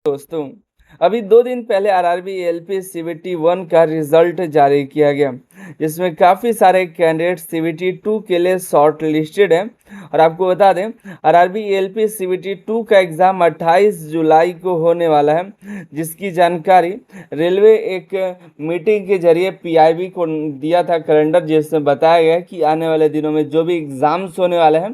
दोस्तों, अभी 2 दिन पहले आरआरबी एलपी सीबीटी 1 का रिजल्ट जारी किया गया, जिसमें काफ़ी सारे कैंडिडेट सीबीटी 2 के लिए शॉर्ट लिस्टेड हैं। और आपको बता दें, आरआरबी एलपी सीबीटी 2 का एग्ज़ाम 28 जुलाई को होने वाला है, जिसकी जानकारी रेलवे एक मीटिंग के जरिए पीआईबी को दिया था कैलेंडर, जिसमें बताया गया कि आने वाले दिनों में जो भी एग्ज़ाम्स होने वाले हैं,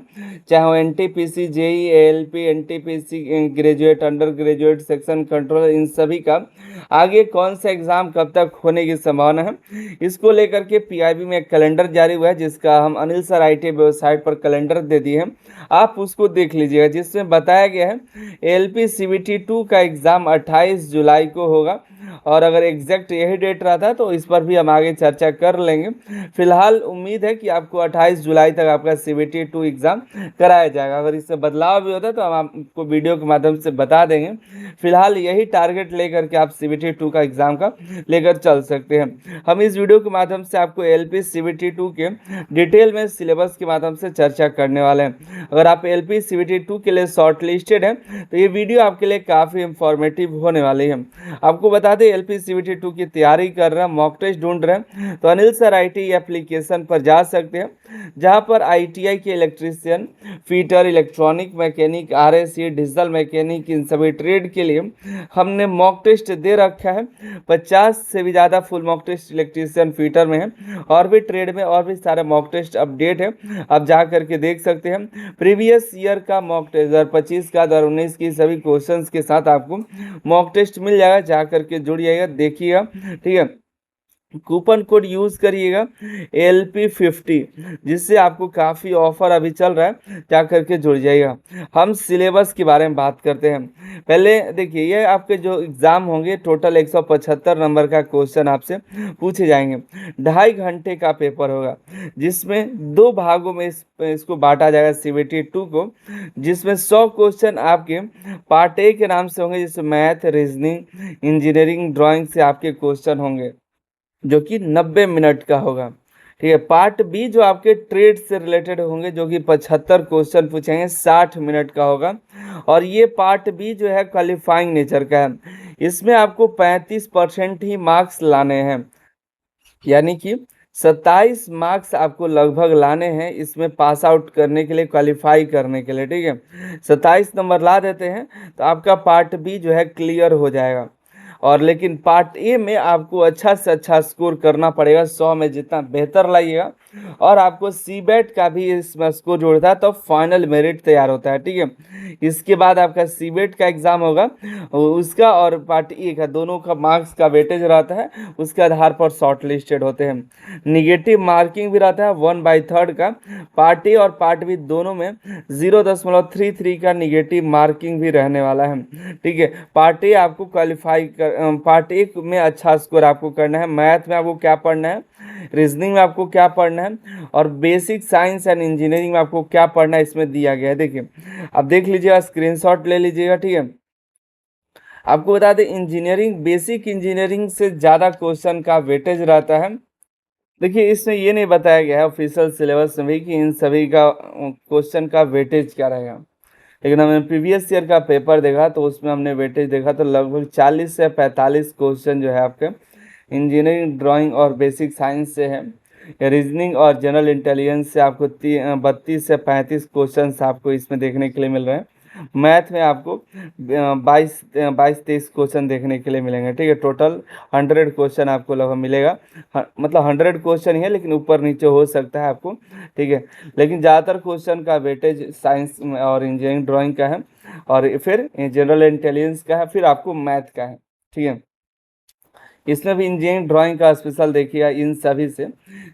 चाहे वो NTPC, JE, ALP, NTPC graduate, under graduate, section controller, इन सभी का आगे कौन सा एग्जाम कब तक होने की संभावना है, इसको लेकर के पीआईबी में एक कैलेंडर जारी हुआ है, जिसका हम अनिल सर आईटी वेबसाइट पर कैलेंडर दे दिए हैं। आप उसको देख लीजिएगा, जिसमें बताया गया है एलपी सीबीटी 2 का एग्ज़ाम 28 जुलाई को होगा। और अगर एग्जैक्ट यही डेट रहता है तो इस पर भी हम आगे चर्चा कर लेंगे। फिलहाल उम्मीद है कि आपको 28 जुलाई तक आपका सीबीटी 2 एग्ज़ाम कराया जाएगा। अगर इससे बदलाव भी होता है तो हम आपको वीडियो के माध्यम से बता देंगे। फिलहाल यही टारगेट लेकर के आप सीबीटी 2 का एग्ज़ाम का लेकर चल सकते हैं। हम इस वीडियो के माध्यम से आपको एलपी सीबीटी 2 के डिटेल में सिलेबस के माध्यम से चर्चा करने वाले हैं। अगर आप एलपी सीबीटी 2 के लिए शॉर्ट लिस्टेड हैं तो ये वीडियो आपके लिए काफ़ी इंफॉर्मेटिव होने वाली है। आपको बता दें, एलपी सीबीटी 2 की तैयारी कर रहे हैं, मॉक टेस्ट ढूंढ रहे हैं, तो अनिल सर आईटी एप्लीकेशन पर जा सकते हैं, जहां पर आईटीआई के electrician, fitter, electronic mechanic, RAC, digital mechanic, इन सभी ट्रेड के लिए हमने मॉक टेस्ट दे रखा है। 50 से भी ज़्यादा full mock test electrician, fitter में है, और भी ट्रेड में और भी सारे मॉक टेस्ट अपडेट है, आप जा करके देख सकते हैं। प्रीवियस ईयर का मॉक टेस्ट 2025 का, 2019 की सभी क्वेश्चंस के साथ आपको मॉक टेस्ट मिल जाएगा, जा करके जुड़िएगा, देखिएगा, ठीक है। कूपन कोड यूज़ करिएगा LP50, जिससे आपको काफ़ी ऑफर अभी चल रहा है, जा करके जुड़ जाइएगा। हम सिलेबस के बारे में बात करते हैं। पहले देखिए, ये आपके जो एग्ज़ाम होंगे, टोटल 175 नंबर का क्वेश्चन आपसे पूछे जाएंगे। 2.5 घंटे का पेपर होगा, जिसमें 2 भागों में इसको बांटा जाएगा सीबीटी 2 को, जिसमें 100 क्वेश्चन आपके पार्ट ए के नाम से होंगे, जिसमें मैथ, रीजनिंग, इंजीनियरिंग, ड्राइंग से आपके क्वेश्चन होंगे, जो कि 90 मिनट का होगा, ठीक है। पार्ट बी जो आपके ट्रेड से रिलेटेड होंगे, जो कि 75 क्वेश्चन पूछेंगे, 60 मिनट का होगा। और ये पार्ट बी जो है क्वालिफाइंग नेचर का है, इसमें आपको 35% ही मार्क्स लाने हैं, यानी कि 27 मार्क्स आपको लगभग लाने हैं इसमें पास आउट करने के लिए, क्वालिफाई करने के लिए, ठीक है। 27 नंबर ला देते हैं तो आपका पार्ट बी जो है क्लियर हो जाएगा। और लेकिन पार्ट ए में आपको अच्छा से अच्छा स्कोर करना पड़ेगा, 100 में जितना बेहतर लाइएगा। और आपको सीबेट का भी इसमें स्कोर जोड़ता है तो फाइनल मेरिट तैयार होता है, ठीक है। इसके बाद आपका सीबेट का एग्ज़ाम होगा, उसका और पार्ट ए का दोनों का मार्क्स का वेटेज रहता है, उसके आधार पर शॉर्ट लिस्टेड होते हैं। निगेटिव मार्किंग भी रहता है 1/3 का, पार्ट ए और पार्ट बी दोनों में 0.33 का निगेटिव मार्किंग भी रहने वाला है, ठीक है। पार्ट ए आपको क्वालिफाई कर, पार्ट ए में अच्छा स्कोर आपको करना है। मैथ में आपको क्या पढ़ना है, रीजनिंग में आपको क्या पढ़ना है, और बेसिक साइंस एंड इंजीनियरिंग में आपको क्या पढ़ना है, इसमें दिया गया है। देखिए, आप देख लीजिएगा, स्क्रीनशॉट ले लीजिएगा, ठीक है। आपको बता दें, इंजीनियरिंग, बेसिक इंजीनियरिंग से ज़्यादा क्वेश्चन का वेटेज रहता है। देखिए, इसमें ये नहीं बताया गया है ऑफिशियल सिलेबस में भी कि इन सभी का क्वेश्चन का वेटेज क्या रहेगा, लेकिन हमने प्रीवियस ईयर का पेपर देखा तो उसमें हमने वेटेज देखा तो लगभग 40 से 45 क्वेश्चन जो है आपके इंजीनियरिंग, ड्राइंग और बेसिक साइंस से है। रीजनिंग और जनरल इंटेलिजेंस से आपको 32 से 35 क्वेश्चन आपको इसमें देखने के लिए मिल रहे हैं। मैथ में आपको 22-23 क्वेश्चन देखने के लिए मिलेंगे, ठीक है। टोटल 100 क्वेश्चन आपको लगभग मिलेगा, मतलब 100 क्वेश्चन ही है, लेकिन ऊपर नीचे हो सकता है आपको, ठीक है। लेकिन ज़्यादातर क्वेश्चन का वेटेज साइंस और इंजीनियरिंग, ड्राइंग का है, और फिर जनरल इंटेलिजेंस का है, फिर आपको मैथ का है, ठीक है। इसमें भी इंजीनियरिंग ड्राइंग का स्पेशल देखिएगा इन सभी से।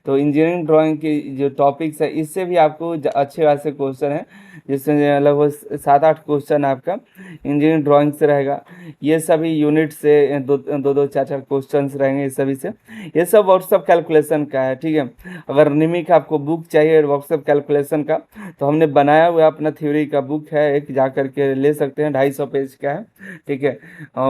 तो इंजीनियरिंग ड्राइंग की जो टॉपिक्स है, इससे भी आपको अच्छे खासे क्वेश्चन है, जिसमें लगभग 7-8 क्वेश्चन आपका इंजीनियरिंग ड्राइंग से रहेगा। ये सभी यूनिट से 2-4 क्वेश्चन रहेंगे, इस सभी से। ये सब व्हाट्सअप कैलकुलेशन का है, ठीक है। अगर निमी का आपको बुक चाहिए व्हाट्सअप कैलकुलेशन का, तो हमने बनाया हुआ अपना थ्योरी का बुक है, एक जा करके ले सकते हैं, 250 पेज का है, ठीक है।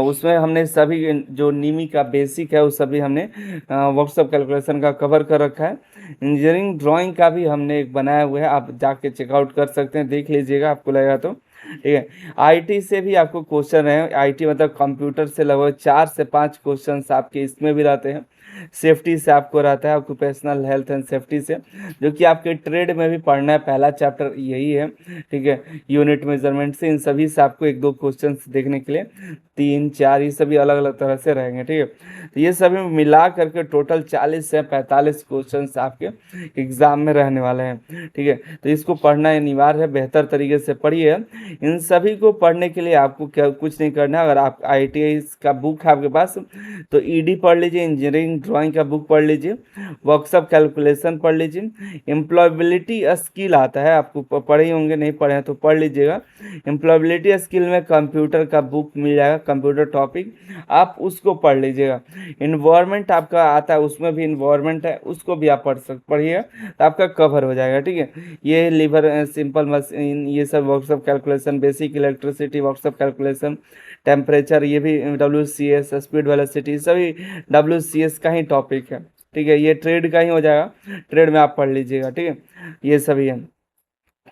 उसमें हमने सभी जो निमी का बेसिक है, उस सभी हमने व्हाट्सअप कैलकुलेशन का कवर कर रखा है। इंजीनियरिंग ड्राइंग का भी हमने एक बनाया हुआ है, आप जाके चेकआउट कर सकते हैं, देख लीजिएगा, आपको लगेगा तो ठीक है। आईटी से भी आपको क्वेश्चन है, आईटी मतलब कंप्यूटर से लगभग 4 से 5 क्वेश्चंस आपके इसमें भी रहते हैं। सेफ्टी से आपको रहता है, ऑक्यूपेशनल हेल्थ एंड सेफ्टी से, जो कि आपके ट्रेड में भी पढ़ना है, पहला चैप्टर यही है, ठीक है। यूनिट मेजरमेंट से इन सभी से आपको 1-2 क्वेश्चंस देखने के लिए, 3-4 ये सभी अलग अलग तरह से रहेंगे, ठीक है। तो ये सभी मिला करके टोटल 40 से 45 क्वेश्चंस आपके एग्जाम में रहने वाले हैं, ठीक है। तो इसको पढ़ना अनिवार्य है, बेहतर तरीके से पढ़िए। इन सभी को पढ़ने के लिए आपको क्या कुछ नहीं करना है। अगर आप IIT का बुक है आपके पास तो ED पढ़ लीजिए, इंजीनियरिंग ड्राइंग का बुक पढ़ लीजिए, वर्कशॉप कैलकुलेशन पढ़ लीजिए, एम्प्लॉयबिलिटी स्किल आता है, आपको पढ़े ही होंगे, नहीं पढ़े हैं तो पढ़ लीजिएगा। एम्प्लॉयबिलिटी स्किल में कंप्यूटर का बुक मिल जाएगा, कंप्यूटर टॉपिक, आप उसको पढ़ लीजिएगा। इन्वायरमेंट आपका आता है, उसमें भी इन्वायरमेंट है, उसको भी आप पढ़िएगा, तो आपका कवर हो जाएगा, ठीक है। ये लीवर सिंपल मशीन, ये सब workshop calculation, basic electricity workshop calculation, temperature, ये भी WCS, स्पीड वेलोसिटी, सभी WCS का ही टॉपिक है, ठीक है। ये ट्रेड का ही हो जाएगा, ट्रेड में आप पढ़ लीजिएगा, ठीक है। ये सभी है,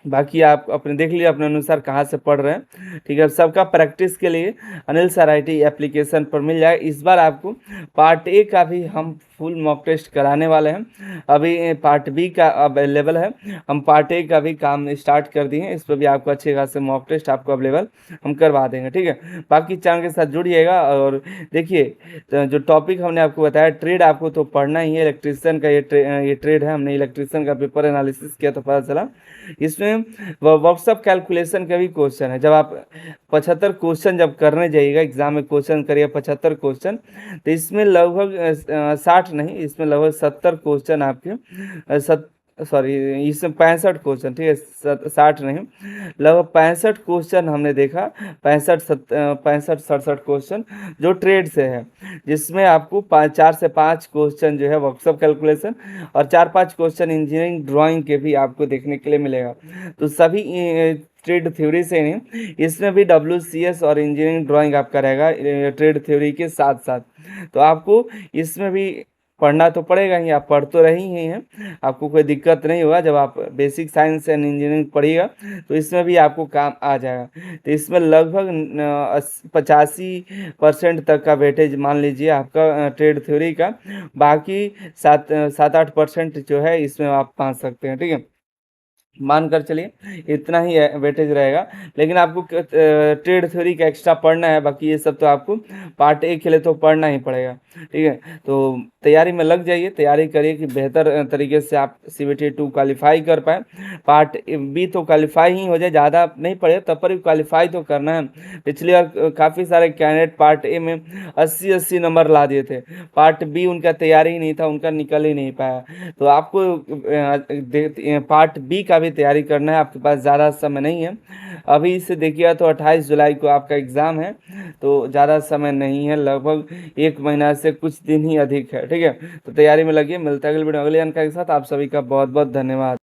बाकी आप अपने देख लीजिए अपने अनुसार कहाँ से पढ़ रहे हैं, ठीक है। सबका प्रैक्टिस के लिए अनिल सर IT एप्लीकेशन पर मिल जाए। इस बार आपको पार्ट A का भी हम फुल मॉक टेस्ट कराने वाले हैं, अभी पार्ट B का अवेलेबल है, हम पार्ट A का भी काम स्टार्ट कर दिए हैं, इस पर भी आपको अच्छे खासे मॉक टेस्ट आपको अवेलेबल हम करवा देंगे, ठीक है। बाकी चैनल के साथ जुड़िएगा और देखिए, तो जो टॉपिक हमने आपको बताया, ट्रेड आपको तो पढ़ना ही है, इलेक्ट्रीशियन का ये ट्रेड है, हमने इलेक्ट्रीशियन का पेपर एनालिसिस किया तो पता चला इसमें वर्कशॉप कैलकुलेशन का भी क्वेश्चन है। जब आप 75 क्वेश्चन जब करने जाइएगा एग्जाम में, क्वेश्चन करिए 75 क्वेश्चन, तो इसमें लगभग 60 नहीं, इसमें लगभग 70 क्वेश्चन आपके सॉरी, इसमें 65 क्वेश्चन, ठीक है, 60 नहीं, लगभग 65 क्वेश्चन हमने देखा, 65-67 क्वेश्चन जो ट्रेड से है, जिसमें आपको 4 से 5 क्वेश्चन जो है वर्कशॉप कैलकुलेशन और 4-5 क्वेश्चन इंजीनियरिंग ड्राइंग के भी आपको देखने के लिए मिलेगा। तो सभी ट्रेड थ्योरी से नहीं, इसमें भी WCS और इंजीनियरिंग ड्राइंग आपका रहेगा ट्रेड थ्योरी के साथ साथ, तो आपको इसमें भी पढ़ना तो पड़ेगा ही, आप पढ़ तो रही ही हैं, आपको कोई दिक्कत नहीं होगा। जब आप बेसिक साइंस एंड इंजीनियरिंग पढ़िएगा तो इसमें भी आपको काम आ जाएगा। तो इसमें लगभग 85% तक का वेटेज मान लीजिए आपका ट्रेड थ्योरी का, बाकी 7-8% जो है इसमें आप पा सकते हैं, ठीक है। मानकर चलिए इतना ही वेटेज रहेगा, लेकिन आपको ट्रेड थ्योरी का एक्स्ट्रा पढ़ना है, बाकी ये सब तो आपको पार्ट A के लिए तो पढ़ना ही पड़ेगा, ठीक है। तो तैयारी में लग जाइए, तैयारी करिए कि बेहतर तरीके से आप CBT 2 क्वालिफाई कर पाए, पार्ट B तो क्वालिफाई ही हो जाए, ज़्यादा नहीं पढ़े तब पर भी क्वालिफाई तो करना है। पिछली बार काफ़ी सारे कैंडिडेट पार्ट A में 80-80 नंबर ला दिए थे, पार्ट B उनका तैयारी ही नहीं था, उनका निकल ही नहीं पाया। तो आपको पार्ट B का भी तैयारी करना है, आपके पास ज़्यादा समय नहीं है, अभी से देखिएगा तो 28 जुलाई को आपका एग्ज़ाम है, तो ज़्यादा समय नहीं है, लगभग 1 महीना से कुछ दिन ही अधिक है, ठीक है। तो तैयारी में लगिए, मिलता है अगले वीडियो अगले जानकारी के साथ। आप सभी का बहुत बहुत धन्यवाद।